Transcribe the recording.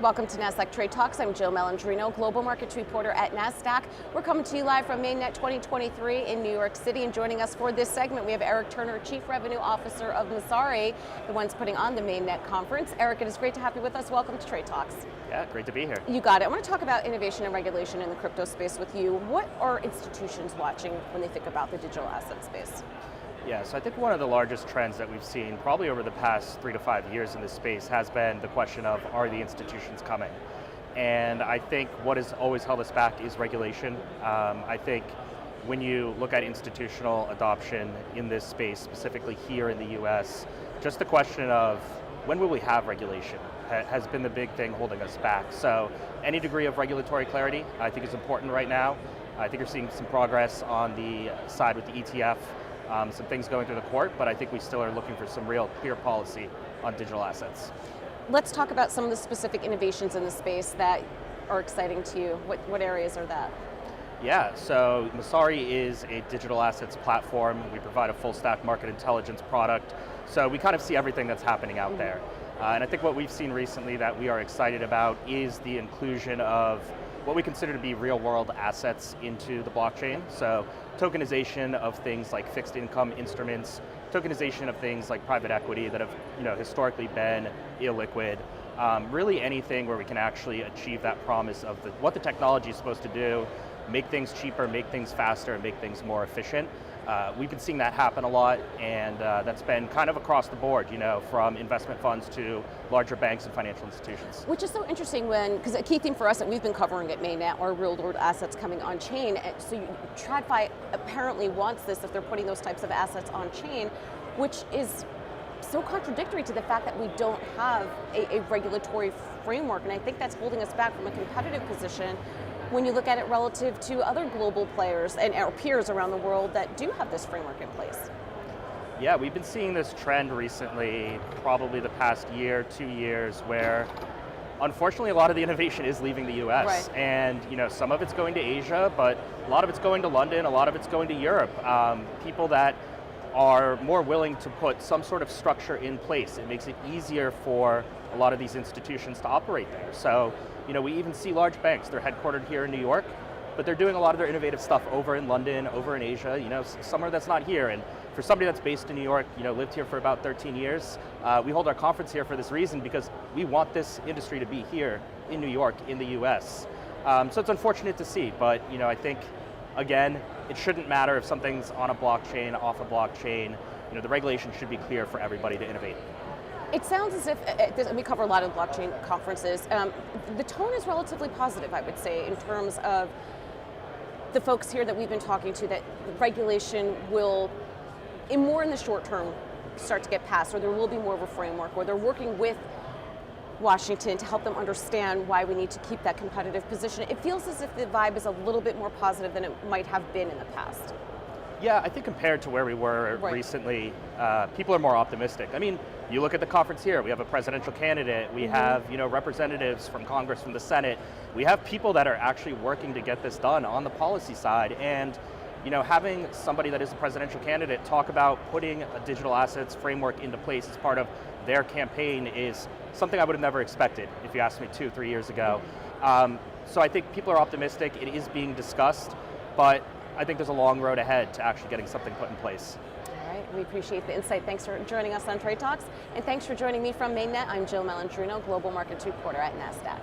Welcome to Nasdaq TradeTalks. I'm Jill Malandrino, Global Markets Reporter at Nasdaq. We're coming to you live from Mainnet 2023 in New York City, and joining us for this segment, we have Eric Turner, Chief Revenue Officer of Messari, the ones putting on the Mainnet conference. Eric, it is great to have you with us. Welcome to TradeTalks. Yeah, great to be here. You got it. I want to talk about innovation and regulation in the crypto space with you. What are institutions watching when they think about the digital asset space? Yeah, so I think one of the largest trends that we've seen probably over the past 3 to 5 years in this space has been the question of, are the institutions coming? And I think what has always held us back is regulation. I think when you look at institutional adoption in this space, specifically here in the US, just the question of when will we have regulation has been the big thing holding us back. So any degree of regulatory clarity I think is important right now. I think you're seeing some progress on the side with the ETF. Some things going through the court, but I think we still are looking for some real clear policy on digital assets. Let's talk about some of the specific innovations in the space that are exciting to you. What areas are that? Yeah, so Messari is a digital assets platform. We provide a full stack market intelligence product. So we kind of see everything that's happening out there. And I think what we've seen recently that we are excited about is the inclusion of what we consider to be real world assets into the blockchain. So tokenization of things like fixed income instruments, tokenization of things like private equity that have historically been illiquid. Really anything where we can actually achieve that promise of what the technology is supposed to do, make things cheaper, make things faster, and make things more efficient. We've been seeing that happen a lot, and that's been kind of across the board, from investment funds to larger banks and financial institutions. Which is so interesting because a key theme for us that we've been covering at Mainnet are real world assets coming on chain. So TradFi apparently wants this if they're putting those types of assets on chain, which is so contradictory to the fact that we don't have a regulatory framework, and I think that's holding us back from a competitive position when you look at it relative to other global players and our peers around the world that do have this framework in place. Yeah, we've been seeing this trend recently, probably the past year, 2 years, where unfortunately a lot of the innovation is leaving the US. Right. And some of it's going to Asia, but a lot of it's going to London, a lot of it's going to Europe. People that are more willing to put some sort of structure in place. It makes it easier for a lot of these institutions to operate there. So, we even see large banks, they're headquartered here in New York, but they're doing a lot of their innovative stuff over in London, over in Asia, somewhere that's not here. And for somebody that's based in New York, lived here for about 13 years, we hold our conference here for this reason because we want this industry to be here in New York, in the US. So it's unfortunate to see, but I think, again, it shouldn't matter if something's on a blockchain, off a blockchain. The regulation should be clear for everybody to innovate. It sounds as if, we cover a lot of blockchain conferences, the tone is relatively positive, I would say, in terms of the folks here that we've been talking to, that regulation will, in the short term, start to get passed, or there will be more of a framework, or they're working with Washington to help them understand why we need to keep that competitive position. It feels as if the vibe is a little bit more positive than it might have been in the past. Yeah, I think compared to where we were recently, people are more optimistic. I mean, you look at the conference here, we have a presidential candidate, we have representatives from Congress, from the Senate, we have people that are actually working to get this done on the policy side, and having somebody that is a presidential candidate talk about putting a digital assets framework into place as part of their campaign is something I would have never expected if you asked me 2-3 years ago. So I think people are optimistic, it is being discussed, but I think there's a long road ahead to actually getting something put in place. All right, we appreciate the insight. Thanks for joining us on Trade Talks, and thanks for joining me from Mainnet. I'm Jill Malandrino, Global Markets Reporter at Nasdaq.